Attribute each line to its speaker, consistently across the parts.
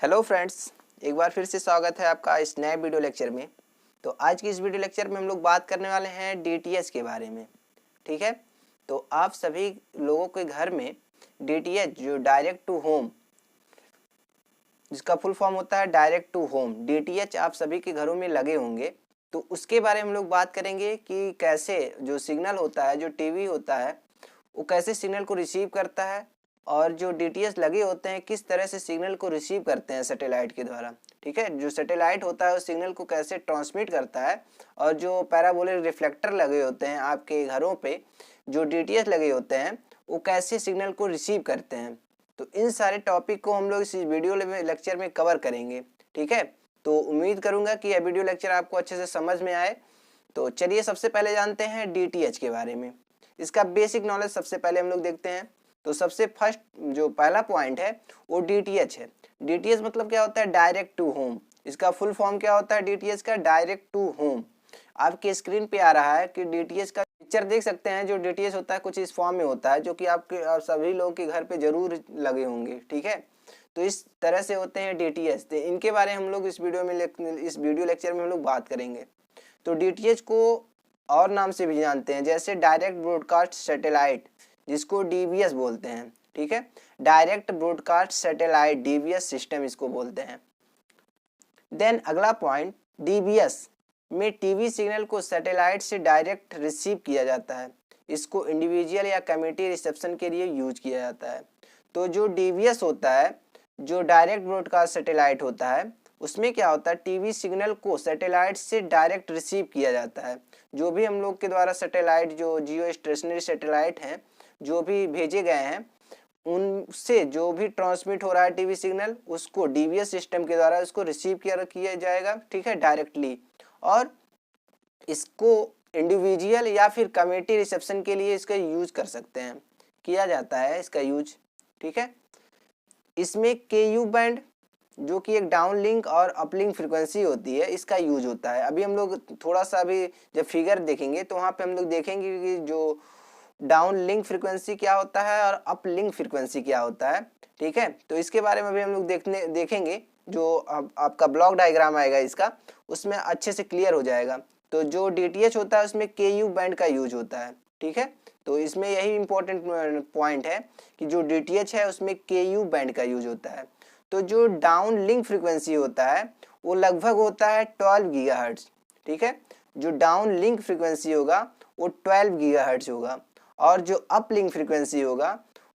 Speaker 1: Hello friends, एक बार फिर से स्वागत है आपका इस नए वीडियो लेक्चर में। तो आज की इस वीडियो लेक्चर में हम लोग बात करने वाले हैं डीटीएच के बारे में। ठीक है, तो आप सभी लोगों के घर में डीटीएच जो डायरेक्ट टू होम, जिसका फुल फॉर्म होता है डायरेक्ट टू होम, डीटीएच आप सभी के घरों में लगे होंगे। तो उसके बारे में हम लोग बात करेंगे कि कैसे जो सिग्नल होता है, जो टीवी होता है, वो कैसे सिग्नल को रिसीव करता है और जो डीटीएच लगे होते हैं किस तरह से सिग्नल को रिसीव करते हैं सैटेलाइट के द्वारा। ठीक है, जो सैटेलाइट होता है उस सिग्नल को कैसे ट्रांसमिट करता है और जो पैराबोलिक रिफ्लेक्टर लगे होते हैं आपके घरों पे, जो डीटीएच लगे होते हैं, वो कैसे सिग्नल को रिसीव करते हैं। तो इन सारे टॉपिक को हम लोग इस वीडियो लेक्चर में कवर करेंगे। ठीक है, तो उम्मीद करूंगा कि यह वीडियो लेक्चर आपको अच्छे से समझ में आए। तो चलिए सबसे पहले जानते हैं डीटीएच के बारे में। इसका बेसिक नॉलेज सबसे पहले हम लोग देखते हैं। तो सबसे फर्स्ट जो पहला पॉइंट है वो डीटीएच है। डीटीएच मतलब क्या होता है? Direct to home. इसका फुल फॉर्म क्या होता है डीटीएच का? Direct to home. आपके स्क्रीन पे आ रहा है कि डीटीएच का पिक्चर देख सकते हैं। जो डीटीएच होता है कुछ इस फॉर्म में होता है, जो कि आपके सभी लोगों के घर पे जरूर लगे होंगे। ठीक है, तो इस तरह से होते हैं डीटीएच। तो इनके बारे में हम लोग इस वीडियो लेक्चर में हम लोग बात करेंगे। तो डीटीएच को और नाम से भी जानते हैं, जैसे डायरेक्ट ब्रॉडकास्ट सैटेलाइट, जिसको डीबीएस बोलते हैं। ठीक है, direct broadcast satellite DBS system इसको बोलते हैं। देन अगला पॉइंट, डीबीएस में टीवी सिग्नल को सैटेलाइट से डायरेक्ट रिसीव किया जाता है। इसको इंडिविजुअल या कम्युनिटी रिसेप्शन के लिए यूज किया जाता है। तो जो डीबीएस होता है, जो डायरेक्ट ब्रॉडकास्ट सैटेलाइट होता है, उसमें क्या होता है? टीवी सिग्नल को सैटेलाइट से डायरेक्ट रिसीव किया जाता है। जो भी हम लोग के द्वारा सैटेलाइट, जो जियो स्टेशनरी सैटेलाइट हैं, जो भी भेजे गए हैं, उनसे जो भी ट्रांसमिट हो रहा है टीवी सिग्नल, उसको डीबीएस सिस्टम के द्वारा उसको रिसीव किया जाएगा। ठीक है, डायरेक्टली। और इसको इंडिविजुअल या फिर कम्युनिटी रिसेप्शन के लिए इसका यूज कर सकते हैं, किया जाता है इसका यूज। ठीक है, इसमें केयू बैंड, जो कि एक डाउन लिंक और अपलिंक फ्रीक्वेंसी होती है, इसका यूज होता है। अभी हम लोग थोड़ा सा अभी जब फिगर देखेंगे तो वहाँ पे हम लोग देखेंगे कि जो डाउन लिंक फ्रीक्वेंसी क्या होता है और अप लिंक फ्रीक्वेंसी क्या होता है। ठीक है, तो इसके बारे में भी हम लोग देखेंगे। जो आपका ब्लॉक डायग्राम आएगा इसका, उसमें अच्छे से क्लियर हो जाएगा। तो जो डीटीएच होता है उसमें केयू बैंड का यूज होता है। ठीक है, तो इसमें यही इंपॉर्टेंट पॉइंट है कि जो डीटीएच है उसमें केयू बैंड का यूज होता है। तो जो डाउन लिंक फ्रीक्वेंसी होता है वो लगभग होता है 12 गीगाहर्ट्ज। ठीक है, जो डाउन लिंक फ्रीक्वेंसी होगा वो 12 गीगाहर्ट्ज होगा और जो अप लिंक फ्रीक्वेंसी होगा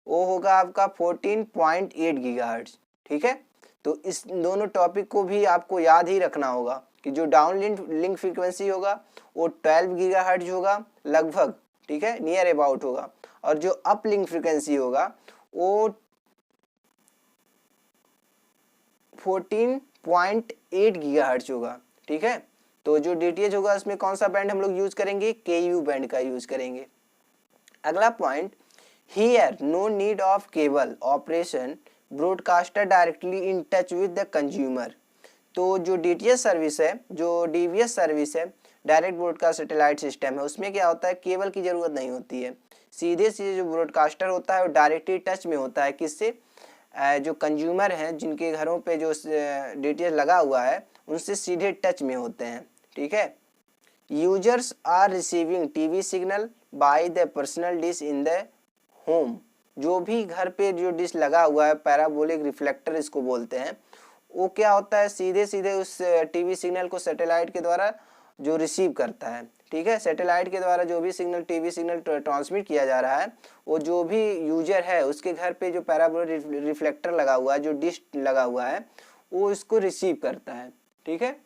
Speaker 1: वो होगा आपका 14.8 गीगाहर्ट्ज। ठीक है, तो इस दोनों टॉपिक को भी आपको याद ही रखना होगा कि जो डाउन लिंक फ्रीक्वेंसी होगा वो 12 गीगाहर्ट्ज होगा लगभग। ठीक है, नियर अबाउट होगा। और जो अप लिंक फ्रीक्वेंसी होगा वो 14.8 गीगाहर्ट्ज होगा। ठीक है, तो जो डीटीएच होगा उसमें कौन सा बैंड हम लोग यूज करेंगे? केयू बैंड का यूज करेंगे। अगला point, here no need of cable operation, broadcaster directly in touch with the consumer. तो जो डीटीएच सर्विस है, जो डीबीएस सर्विस है, डायरेक्ट ब्रॉडकास्ट सैटेलाइट सिस्टम है, उसमें क्या होता है? केबल की जरूरत नहीं होती है। सीधे सीधे जो ब्रॉडकास्टर होता है वो डायरेक्टली टच में होता है। किससे? जो कंज्यूमर हैं, जिनके घरों पे जो डीटीएच लगा हुआ है, उनसे सीधे टच में होते हैं। ठीक है, users are receiving TV signal by the personal dish in the home. जो भी घर पे जो डिश लगा हुआ है, पैराबोलिक रिफ्लेक्टर इसको बोलते हैं, वो क्या होता है? सीधे सीधे उस टीवी सिग्नल को सैटेलाइट के द्वारा जो रिसीव करता है। ठीक है, सैटेलाइट के द्वारा जो भी सिग्नल, टीवी सिग्नल ट्रांसमिट किया जा रहा है, वो जो भी यूजर है उसके घर पे जो पैराबोलिक रिफ्लेक्टर लगा हुआ है, जो डिश लगा हुआ है, वो इसको रिसीव करता है। ठीक है,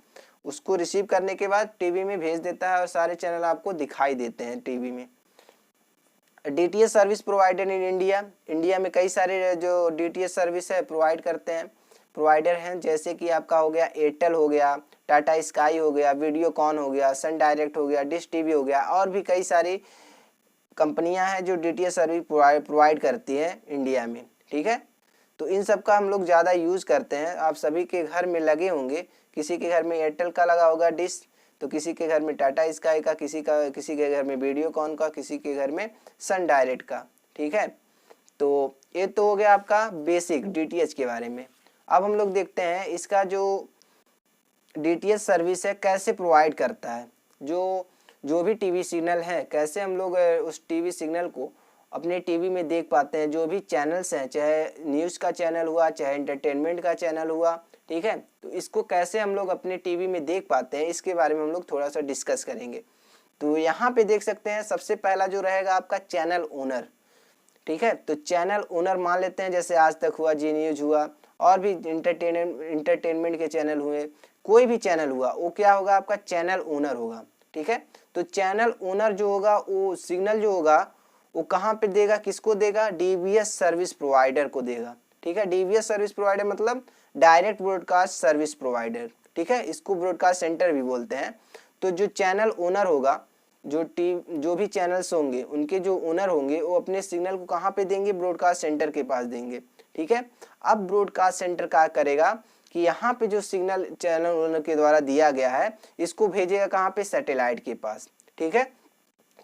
Speaker 1: उसको रिसीव करने के बाद टीवी में भेज देता है और सारे चैनल आपको दिखाई देते हैं टीवी में। DTH service provider in India, India में कई सारे जो डीटीएच सर्विस है प्रोवाइड करते हैं, प्रोवाइडर हैं, जैसे कि आपका हो गया एयरटेल हो गया, टाटा स्काई हो गया, वीडियोकॉन हो गया, सन डायरेक्ट हो गया, डिश टीवी हो गया, और भी कई सारी कंपनियां हैं जो डीटीएच सर्विस प्रोवाइड करती है इंडिया में। ठीक है, तो इन सब का हम लोग ज़्यादा यूज़ करते हैं। आप सभी के घर में लगे होंगे, किसी के घर में एयरटेल का लगा होगा डिश, तो किसी के घर में टाटा स्काई का, किसी के घर में वीडियोकॉन का, किसी के घर में सन डायरेक्ट का। ठीक है, तो ये तो हो गया आपका बेसिक डीटीएच के बारे में। अब हम लोग देखते हैं इसका जो डीटीएच सर्विस है कैसे प्रोवाइड करता है। जो भी टीवी सिग्नल है कैसे हम लोग उस टीवी सिग्नल को अपने टीवी में देख पाते हैं। जो भी चैनल्स हैं, चाहे न्यूज़ का चैनल हुआ, चाहे एंटरटेनमेंट का चैनल हुआ, ठीक है, तो इसको कैसे हम लोग अपने टीवी में देख पाते हैं, इसके बारे में हम लोग थोड़ा सा डिस्कस करेंगे। तो यहाँ पे देख सकते हैं सबसे पहला जो रहेगा आपका चैनल ओनर, ठीक है। तो चैनल ओनर मान लेते हैं, जैसे आज तक हुआ, जी न्यूज हुआ, और भी इंटरटेनमेंट के चैनल हुए, कोई भी चैनल हुआ, वो क्या होगा, आपका चैनल ओनर होगा, ठीक है। तो चैनल ओनर जो होगा वो सिग्नल जो होगा वो कहाँ पे देगा, किसको देगा, डीबीएस सर्विस प्रोवाइडर को देगा, ठीक है। डीबीएस सर्विस प्रोवाइडर मतलब डायरेक्ट ब्रॉडकास्ट सर्विस प्रोवाइडर, ठीक है, इसको ब्रॉडकास्ट सेंटर भी बोलते हैं। तो जो चैनल ओनर होगा, जो भी चैनल्स होंगे उनके जो ओनर होंगे वो अपने सिग्नल को कहाँ पे देंगे, ब्रॉडकास्ट सेंटर के पास देंगे, ठीक है। अब ब्रॉडकास्ट सेंटर क्या करेगा कि यहाँ पे जो सिग्नल चैनल ओनर के द्वारा दिया गया है इसको भेजेगा कहाँ पे, सैटेलाइट के पास, ठीक है।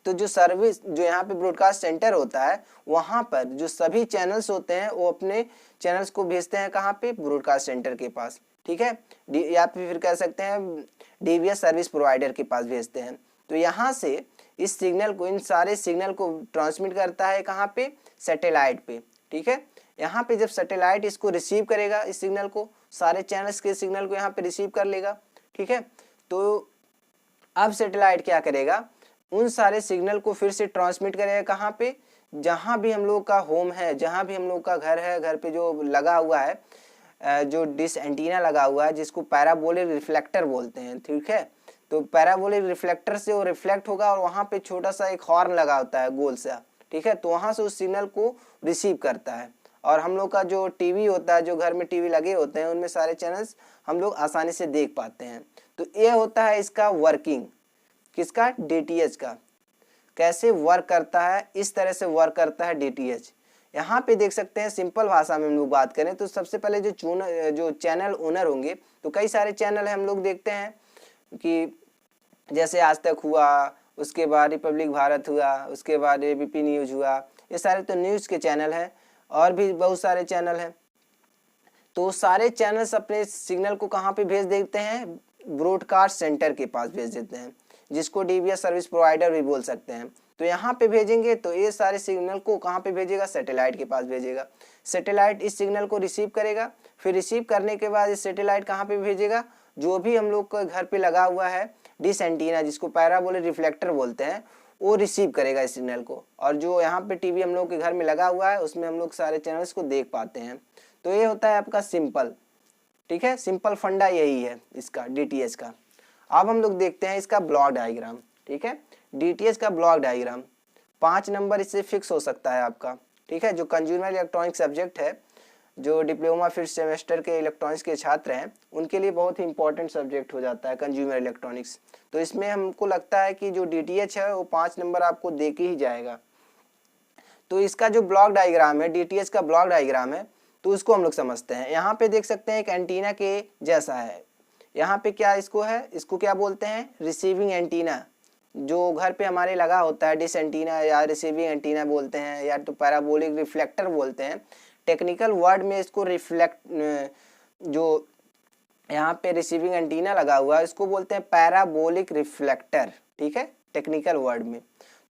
Speaker 1: तो जो सर्विस जो यहाँ पे ब्रॉडकास्ट सेंटर होता है वहाँ पर जो सभी चैनल्स होते हैं वो अपने चैनल्स को भेजते हैं कहाँ पे, ब्रॉडकास्ट सेंटर के पास, ठीक है, या फिर कह सकते हैं डीबीएस सर्विस प्रोवाइडर के पास भेजते हैं। तो यहाँ से इस सिग्नल को, इन सारे सिग्नल को ट्रांसमिट करता है कहाँ पे, सैटेलाइट पे, ठीक है। यहाँ पे जब सैटेलाइट इसको रिसीव करेगा, इस सिग्नल को, सारे चैनल्स के सिग्नल को यहाँ पे रिसीव कर लेगा, ठीक है। तो अब सैटेलाइट क्या करेगा, उन सारे सिग्नल को फिर से ट्रांसमिट करेगा कहाँ पे, जहाँ भी हम लोग का होम है, जहाँ भी हम लोग का घर है, घर पे जो लगा हुआ है, जो डिश एंटीना लगा हुआ है जिसको पैराबोलिक रिफ्लेक्टर बोलते हैं, ठीक है। तो पैराबोलिक रिफ्लेक्टर से वो रिफ्लेक्ट होगा और वहाँ पे छोटा सा एक हॉर्न लगा होता है गोल सा, ठीक है। तो वहाँ से उस सिग्नल को रिसीव करता है और हम लोग का जो टीवी होता है, जो घर में टीवी लगे होते हैं उनमें सारे चैनल्स हम लोग आसानी से देख पाते हैं। तो ये होता है इसका वर्किंग, किसका, डीटीएच का, कैसे वर्क करता है, इस तरह से वर्क करता है डीटीएच। यहाँ पे देख सकते हैं सिंपल भाषा में हम लोग बात करें तो सबसे पहले जो चैनल ओनर होंगे, तो कई सारे चैनल है हम लोग देखते हैं कि जैसे आज तक हुआ, उसके बाद रिपब्लिक भारत हुआ, उसके बाद एबीपी न्यूज हुआ, ये सारे तो न्यूज़ के चैनल हैं और भी बहुत सारे चैनल हैं। तो सारे चैनल्स अपने सिग्नल को कहाँ पे भेज देते हैं, ब्रॉडकास्ट सेंटर के पास भेज देते हैं, जिसको डीबीएस सर्विस प्रोवाइडर भी बोल सकते हैं। तो यहाँ पे भेजेंगे तो ये सारे सिग्नल को कहाँ पे भेजेगा, सैटेलाइट के पास भेजेगा। सैटेलाइट इस सिग्नल को रिसीव करेगा, फिर रिसीव करने के बाद इस सैटेलाइट कहाँ पे भेजेगा, जो भी हम लोग को घर पे लगा हुआ है डिश एंटीना, जिसको पैराबोलिक रिफ्लेक्टर बोलते हैं, वो रिसीव करेगा इस सिग्नल को, और जो यहाँ पे टीवी हम लोग के घर में लगा हुआ है उसमें हम लोग सारे चैनल्स को देख पाते हैं। तो ये होता है आपका सिंपल, ठीक है, सिंपल फंडा यही है इसका डीटीएच का। अब हम लोग देखते हैं इसका ब्लॉक डायग्राम, ठीक है, डीटीएच का ब्लॉक डायग्राम 5 नंबर इससे फिक्स हो सकता है आपका, ठीक है। जो कंज्यूमर इलेक्ट्रॉनिक सब्जेक्ट है, जो डिप्लोमा फिफ्थ सेमेस्टर के इलेक्ट्रॉनिक्स के छात्र हैं उनके लिए बहुत ही इंपॉर्टेंट सब्जेक्ट हो जाता है कंज्यूमर इलेक्ट्रॉनिक्स। तो इसमें हमको लगता है कि जो डीटीएच है वो 5 नंबर आपको दे के ही जाएगा। तो इसका जो ब्लॉक डायग्राम है, डीटीएच का ब्लॉक डायग्राम है, तो उसको हम लोग समझते हैं। यहाँ पे देख सकते हैं एक एंटीना के जैसा है, यहाँ पे क्या इसको है, इसको क्या बोलते हैं, रिसीविंग एंटीना, जो घर पे हमारे लगा होता है डिश एंटीना या रिसीविंग एंटीना बोलते हैं, या तो पैराबोलिक रिफ्लेक्टर बोलते हैं। टेक्निकल वर्ड में इसको जो यहाँ पे रिसीविंग एंटीना लगा हुआ है इसको बोलते हैं पैराबोलिक रिफ्लेक्टर, ठीक है, टेक्निकल वर्ड में।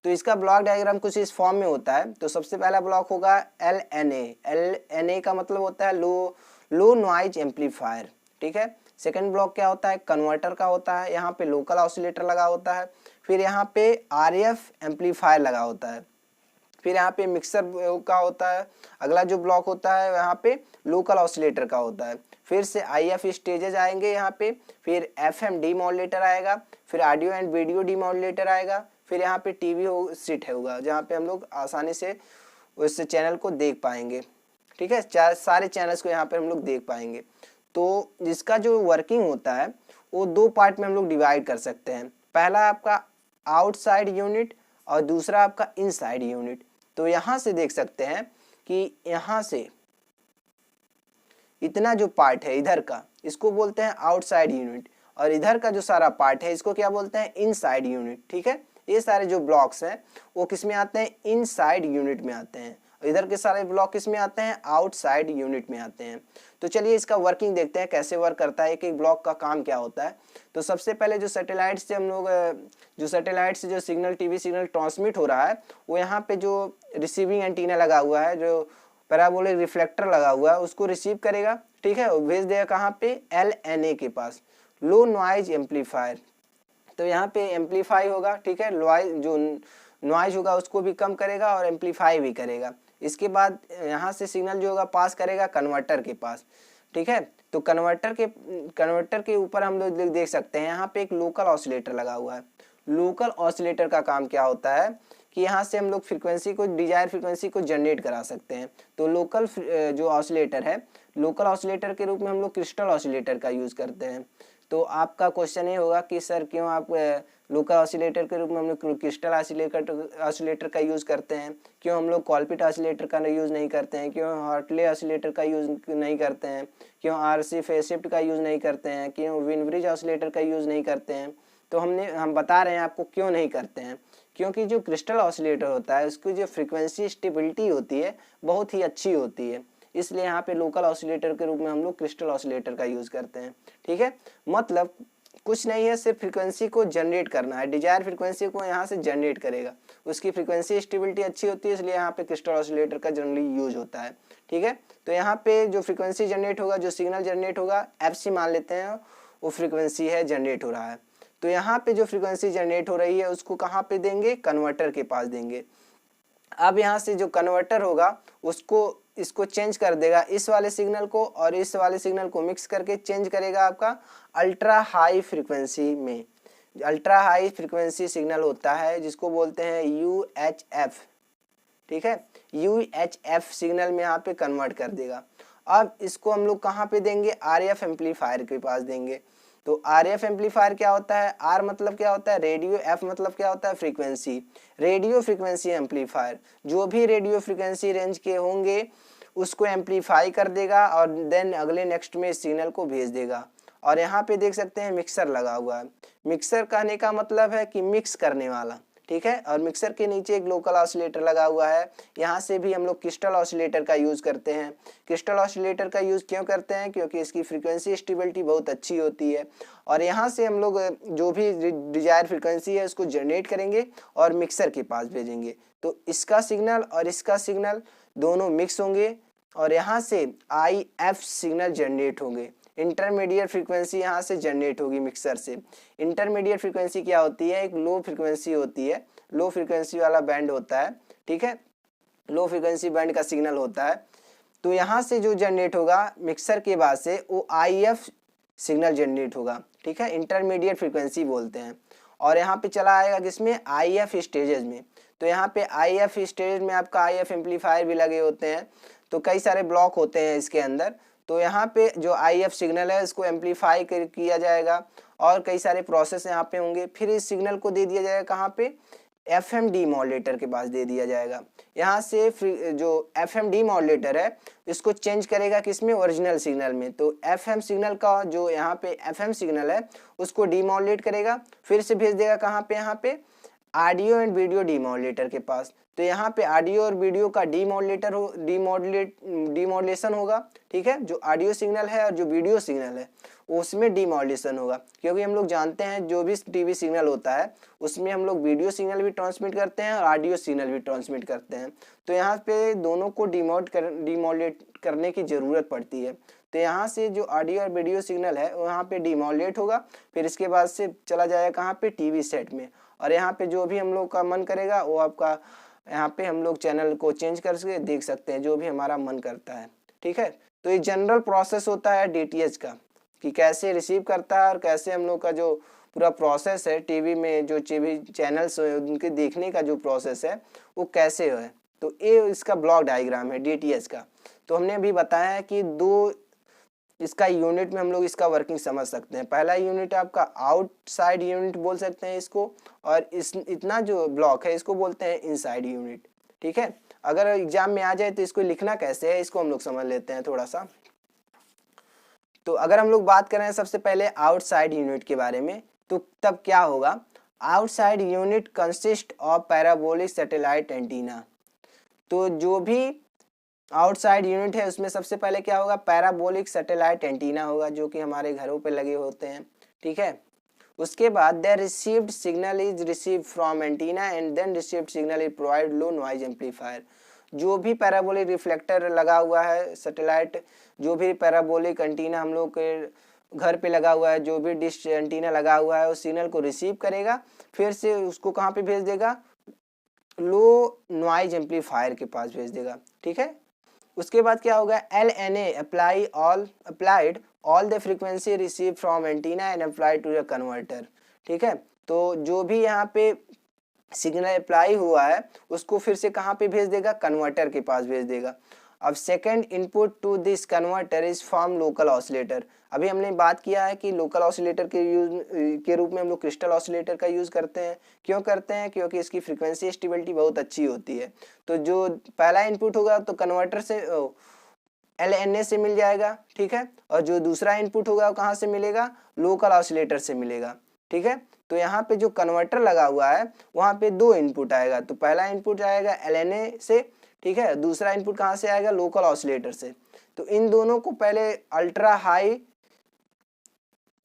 Speaker 1: तो इसका ब्लॉक डायग्राम कुछ इस फॉर्म में होता है। तो सबसे पहला ब्लॉक होगा LNA का मतलब होता है लो नॉइज एम्पलीफायर, ठीक है। सेकंड ब्लॉक क्या होता है, कन्वर्टर का होता है, यहाँ पे लोकल ऑसिलेटर लगा होता है, फिर यहाँ पे RF एम्पलीफायर लगा होता है, फिर यहाँ पे मिक्सर का होता है। अगला जो ब्लॉक होता है यहाँ पे लोकल ऑसिलेटर का होता है, फिर से IF स्टेजेस आएंगे यहाँ पे, फिर FM डीमॉड्यूलेटर आएगा, फिर ऑडियो एंड वीडियो डीमॉड्यूलेटर आएगा, फिर यहाँ पे टीवी सीट होगा जहाँ पे हम लोग आसानी से उस चैनल को देख पाएंगे, ठीक है, सारे चैनल्स को यहाँ पे हम लोग देख पाएंगे। तो जिसका जो वर्किंग होता है वो 2 पार्ट में हम लोग डिवाइड कर सकते हैं। पहला आपका आउटसाइड यूनिट और दूसरा आपका इनसाइड यूनिट। तो यहाँ से देख सकते हैं कि यहाँ से इतना जो पार्ट है इधर का, इसको बोलते हैं आउटसाइड यूनिट, और इधर का जो सारा पार्ट है इसको क्या बोलते हैं, इनसाइड यूनिट, ठीक है। ये सारे जो ब्लॉक्स हैं वो किस में आते हैं, इनसाइड यूनिट में आते हैं। इधर के सारे ब्लॉक किस में आते हैं, आउटसाइड यूनिट में आते हैं। तो चलिए इसका वर्किंग देखते हैं कैसे वर्क करता है, एक एक ब्लॉक का काम क्या होता है। तो सबसे पहले जो सैटेलाइट से हम लोग जो सैटेलाइट से जो सिग्नल टीवी सिग्नल ट्रांसमिट हो रहा है, वो यहाँ पे जो रिसीविंग एंटीना लगा हुआ है, जो पैराबोलिक रिफ्लेक्टर लगा हुआ है, उसको रिसीव करेगा, ठीक है, भेज देगा कहाँ पे, LNA के पास, लो नॉइज एम्पलीफायर। तो यहाँ पे एम्पलीफाई होगा, ठीक है, जो नॉइज होगा उसको भी कम करेगा और एम्पलीफाई भी करेगा। इसके बाद यहाँ से सिग्नल जो होगा पास करेगा कन्वर्टर के पास, ठीक है। तो कन्वर्टर के ऊपर हम लोग देख सकते हैं यहाँ पे एक लोकल ऑसिलेटर लगा हुआ है। लोकल ऑसिलेटर का काम क्या होता है कि यहाँ से हम लोग फ्रीक्वेंसी को, डिजायर फ्रीक्वेंसी को जनरेट करा सकते हैं। तो लोकल जो ऑसिलेटर है, लोकल ऑसिलेटर के रूप में हम लोग क्रिस्टल ऑसिलेटर का यूज़ करते हैं। तो आपका क्वेश्चन ये होगा कि सर क्यों आप लोकल ऑसिलेटर के रूप में हम लोग क्रिस्टल ऑसिलेटर का यूज़ करते हैं, क्यों हम लोग कॉलपिट ऑसिलेटर का यूज़ नहीं करते हैं, क्यों हार्टले ऑसिलेटर का यूज़ नहीं करते हैं, क्यों RC फेज शिफ्ट का यूज़ नहीं करते हैं, क्यों विनब्रिज ऑसिलेटर का यूज़ नहीं करते हैं। तो हम बता रहे हैं आपको क्यों नहीं करते हैं, क्योंकि जो क्रिस्टल ऑसिलेटर होता है उसकी जो फ्रीक्वेंसी स्टेबिलिटी होती है बहुत ही अच्छी होती है, इसलिए यहाँ पे लोकल ऑसिलेटर के रूप में हम लोग क्रिस्टल ऑसिलेटर का यूज़ करते हैं, ठीक है। मतलब कुछ नहीं है, सिर्फ फ्रीक्वेंसी को जनरेट करना है, डिजायर फ्रीक्वेंसी को यहाँ से जनरेट करेगा, उसकी फ्रीक्वेंसी स्टेबिलिटी अच्छी होती है, इसलिए यहाँ पे क्रिस्टल ऑसिलेटर का जनरली यूज होता है, ठीक है। तो यहाँ पे जो फ्रीक्वेंसी जनरेट होगा, जो सिग्नल जनरेट होगा, FC मान लेते हैं, वो फ्रीक्वेंसी है जनरेट हो रहा है। तो यहाँ पे जो फ्रीक्वेंसी जनरेट हो रही है उसको कहाँ पे देंगे, कन्वर्टर के पास देंगे। अब यहाँ से जो कन्वर्टर होगा उसको इसको चेंज कर देगा, इस वाले सिग्नल को और इस वाले सिग्नल को मिक्स करके चेंज करेगा आपका अल्ट्रा हाई फ्रीक्वेंसी में। अल्ट्रा हाई फ्रीक्वेंसी सिग्नल होता है जिसको बोलते हैं UHF, ठीक है, UHF सिग्नल में यहाँ पे कन्वर्ट कर देगा। अब इसको हम लोग कहाँ पे देंगे, RF एम्पलीफायर के पास देंगे। तो RF एम्पलीफायर क्या होता है, R मतलब क्या होता है रेडियो, F मतलब क्या होता है फ्रीक्वेंसी, रेडियो फ्रीक्वेंसी एम्पलीफायर। जो भी रेडियो फ्रीक्वेंसी रेंज के होंगे उसको एम्पलीफाई कर देगा और देन अगले नेक्स्ट में सिग्नल को भेज देगा। और यहाँ पे देख सकते हैं मिक्सर लगा हुआ है। मिक्सर कहने का मतलब है कि मिक्स करने वाला, ठीक है। और मिक्सर के नीचे एक लोकल ऑसिलेटर लगा हुआ है, यहाँ से भी हम लोग क्रिस्टल ऑसिलेटर का यूज़ करते हैं। क्रिस्टल ऑसिलेटर का यूज़ क्यों करते हैं, क्योंकि इसकी फ्रीक्वेंसी स्टेबिलिटी बहुत अच्छी होती है। और यहाँ से हम लोग जो भी डिजायर फ्रीक्वेंसी है उसको जनरेट करेंगे और मिक्सर के पास भेजेंगे। तो इसका सिग्नल और इसका सिग्नल दोनों मिक्स होंगे और यहाँ से IF सिग्नल जनरेट होंगे। इंटरमीडिएट फ्रीक्वेंसी यहाँ से जनरेट होगी मिक्सर से। इंटरमीडिएट फ्रीक्वेंसी क्या होती है, एक लो फ्रीक्वेंसी होती है, लो फ्रीक्वेंसी वाला बैंड होता है, ठीक है, लो फ्रीक्वेंसी बैंड का सिग्नल होता है। तो यहाँ से जो जनरेट होगा मिक्सर के बाद से वो IF सिग्नल जनरेट होगा, ठीक है, इंटरमीडिएट फ्रीक्वेंसी बोलते हैं। और यहाँ पे चला आएगा किसमें, IF स्टेजेस में। तो यहाँ पे IF स्टेज में आपका IF एम्पलीफायर भी लगे होते हैं, तो कई सारे ब्लॉक होते हैं इसके अंदर। तो यहाँ पे जो IF सिग्नल है इसको एम्पलीफाई किया जाएगा और कई सारे प्रोसेस यहाँ पे होंगे। फिर इस सिग्नल को दे दिया जाएगा कहाँ पे, FM डीमॉड्यूलेटर के पास दे दिया जाएगा। यहाँ से जो FM डीमॉड्यूलेटर है इसको चेंज करेगा किसमें, ओरिजिनल सिग्नल में। तो FM सिग्नल का जो यहाँ पे FM सिग्नल है उसको डीमॉड्यूलेट करेगा, फिर से भेज देगा कहाँ पे, यहाँ पे ऑडियो एंड वीडियो डीमॉड्यूलेटर के पास। तो यहाँ पे ऑडियो और वीडियो का डीमॉड्यूलेशन होगा, ठीक है, जो ऑडियो सिग्नल है और जो वीडियो सिग्नल है उसमें डीमॉड्यूलेशन होगा। क्योंकि हम लोग जानते हैं जो भी टीवी सिग्नल होता है उसमें हम लोग वीडियो सिग्नल भी ट्रांसमिट करते हैं और ऑडियो सिग्नल भी ट्रांसमिट करते हैं। तो यहाँ पे दोनों को डीमॉड्यूलेट करने की ज़रूरत पड़ती है। तो यहाँ से जो ऑडियो और वीडियो सिग्नल है वहाँ पे डीमॉड्यूलेट होगा, फिर इसके बाद से चला जाएगा कहाँ पे, टीवी सेट में। और यहाँ पे जो भी हम लोग का मन करेगा वो आपका यहाँ पे हम लोग चैनल को चेंज करके देख सकते हैं जो भी हमारा मन करता है, ठीक है। तो ये जनरल प्रोसेस होता है DTH का, कि कैसे रिसीव करता है और कैसे हम लोग का जो पूरा प्रोसेस है टीवी में जो टीवी चैनल्स है उनके देखने का जो प्रोसेस है वो कैसे है। तो ये इसका ब्लॉक डायग्राम है DTH का। तो हमने अभी बताया है कि दो इसका यूनिट में हम लोग इसका वर्किंग समझ सकते हैं। पहला यूनिट आपका आउटसाइड यूनिट बोल सकते हैं इसको, और इतना जो ब्लॉक है इसको बोलते हैं इनसाइड यूनिट, ठीक है। अगर एग्जाम में आ जाए तो इसको लिखना कैसे है इसको हम लोग समझ लेते हैं थोड़ा सा। तो अगर हम लोग बात करें सबसे पहले आउटसाइड यूनिट के बारे में, तो तब क्या होगा, outside unit consist of parabolic satellite antenna. तो जो भी आउटसाइड यूनिट है उसमें सबसे पहले क्या होगा, पैराबोलिक सैटेलाइट एंटीना होगा, जो कि हमारे घरों पे लगे होते हैं, ठीक है। उसके बाद the received signal is receive from antenna and then received signal is provide low noise amplifier. जो भी पैराबोलिक रिफ्लेक्टर लगा हुआ है सैटेलाइट, जो भी पैराबोलिक एंटीना हम लोग के घर पे लगा हुआ है, जो भी डिश एंटीना लगा हुआ है, उस सिग्नल को रिसीव करेगा, फिर से उसको कहाँ पे भेज देगा, लो नॉइज एम्पलीफायर के पास भेज देगा, ठीक है। उसके बाद क्या होगा, LNA applied all the frequency receive from antenna and apply to the converter, ठीक है। तो जो भी यहाँ पे सिग्नल अप्लाई हुआ है उसको फिर से कहाँ पे भेज देगा, कन्वर्टर के पास भेज देगा। अब second input to this converter is from local oscillator. अभी हमने बात किया है कि लोकल ऑसिलेटर के रूप में हम लोग क्रिस्टल ऑसिलेटर का यूज़ करते हैं। क्यों करते हैं, क्योंकि इसकी फ्रीक्वेंसी स्टेबिलिटी बहुत अच्छी होती है। तो जो पहला इनपुट होगा तो कन्वर्टर से LNA से मिल जाएगा, ठीक है, और जो दूसरा इनपुट होगा वो कहाँ से मिलेगा, लोकल ऑसिलेटर से मिलेगा, ठीक है। तो यहाँ पे जो कन्वर्टर लगा हुआ है वहाँ पे दो इनपुट आएगा, तो पहला इनपुट आएगा LNA से, ठीक है, दूसरा इनपुट कहाँ से आएगा, लोकल ऑसिलेटर से। तो इन दोनों को पहले अल्ट्रा हाई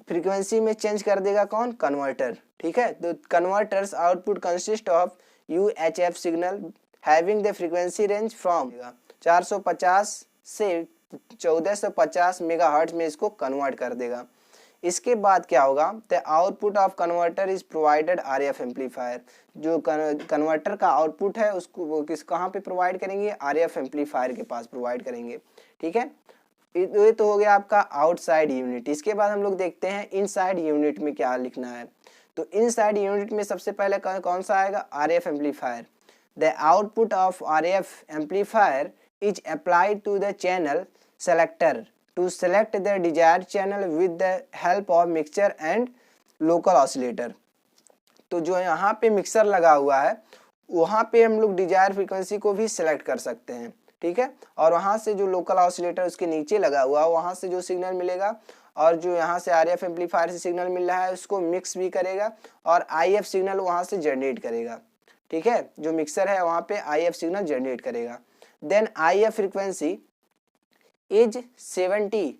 Speaker 1: फ्रीक्वेंसी में चेंज कर देगा कौन, कन्वर्टर, ठीक है। तो converters output consist of UHF signal having the frequency range from 450 से 1450 मेगाहर्ट्ज में इसको कन्वर्ट कर देगा। इसके बाद क्या होगा, the output of converter is provided RF amplifier. जो कन्वर्टर का आउटपुट है उसको वो कहाँ पे प्रोवाइड करेंगे, RF एम्पलीफायर के पास प्रोवाइड करेंगे, ठीक है। ये तो हो गया आपका आउटसाइड यूनिट। इसके बाद हम लोग देखते हैं इनसाइड यूनिट में क्या लिखना है। तो इनसाइड यूनिट में सबसे पहले कौन सा आएगा, RF amplifier. The output of RF amplifier is applied to the channel selector to select the desired channel with the help of mixer and local oscillator। तो जो यहाँ पे मिक्सर लगा हुआ है वहाँ पे हम लोग डिजायर फ्रीक्वेंसी को भी सिलेक्ट कर सकते हैं, ठीक है। और वहाँ से जो लोकल ऑसिलेटर उसके नीचे लगा हुआ है वहाँ से जो सिग्नल मिलेगा और जो यहाँ से RF एम्पलीफायर से सिग्नल मिल रहा है उसको मिक्स भी करेगा और IF सिग्नल वहाँ से जनरेट करेगा, ठीक है। जो मिक्सर है वहाँ पे IF सिग्नल जनरेट करेगा। Then IF frequency is 70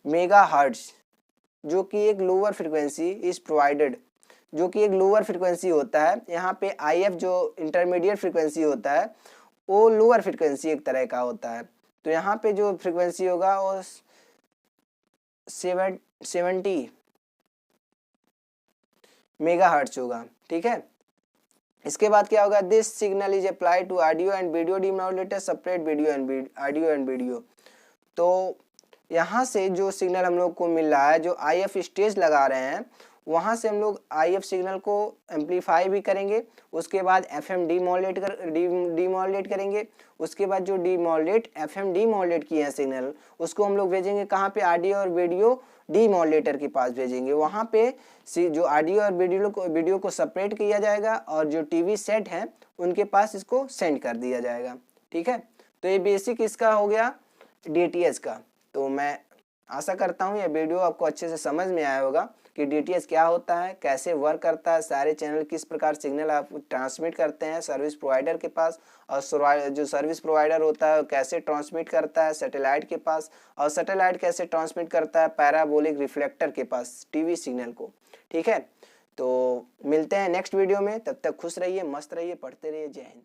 Speaker 1: megahertz, जो कि एक लोअर फ्रीक्वेंसी इज प्रोवाइडेड, जो कि एक लोअर फ्रीक्वेंसी होता है। यहाँ पे IF जो इंटरमीडिएट फ्रीक्वेंसी होता है वो लोअर फ्रीक्वेंसी एक तरह का होता है। तो यहाँ पे जो फ्रीक्वेंसी होगा वो 70 मेगाहर्ट्ज होगा, ठीक है। इसके बाद क्या होगा, this signal is apply to audio and video demodulator separate audio and video. तो यहाँ से जो सिग्नल हम लोग को मिल रहा है, जो IF स्टेज लगा रहे हैं वहाँ से हम लोग IF सिग्नल को एम्पलीफाई भी करेंगे। उसके बाद FM डीमोडुलेट करेंगे। उसके बाद जो FM डीमोडुलेट किए हैं सिग्नल उसको हम लोग भेजेंगे कहाँ पे, ऑडियो और वीडियो डीमोडुलेटर के पास भेजेंगे। वहाँ पे जो ऑडियो और वीडियो को सेपरेट किया जाएगा और जो TV सेट है उनके पास इसको सेंड कर दिया जाएगा, ठीक है। तो ये बेसिक इसका हो गया DTH का। तो मैं आशा करता हूँ ये वीडियो आपको अच्छे से समझ में आया होगा कि DTH क्या होता है, कैसे वर्क करता है, सारे चैनल किस प्रकार सिग्नल आप ट्रांसमिट करते हैं सर्विस प्रोवाइडर के पास, और जो सर्विस प्रोवाइडर होता है कैसे ट्रांसमिट करता है सैटेलाइट के पास, और सैटेलाइट कैसे ट्रांसमिट करता है पैराबोलिक रिफ्लेक्टर के पास TV सिग्नल को, ठीक है। तो मिलते हैं नेक्स्ट वीडियो में, तब तक खुश रहिए, मस्त रहिए, पढ़ते रहिए। जय हिंद।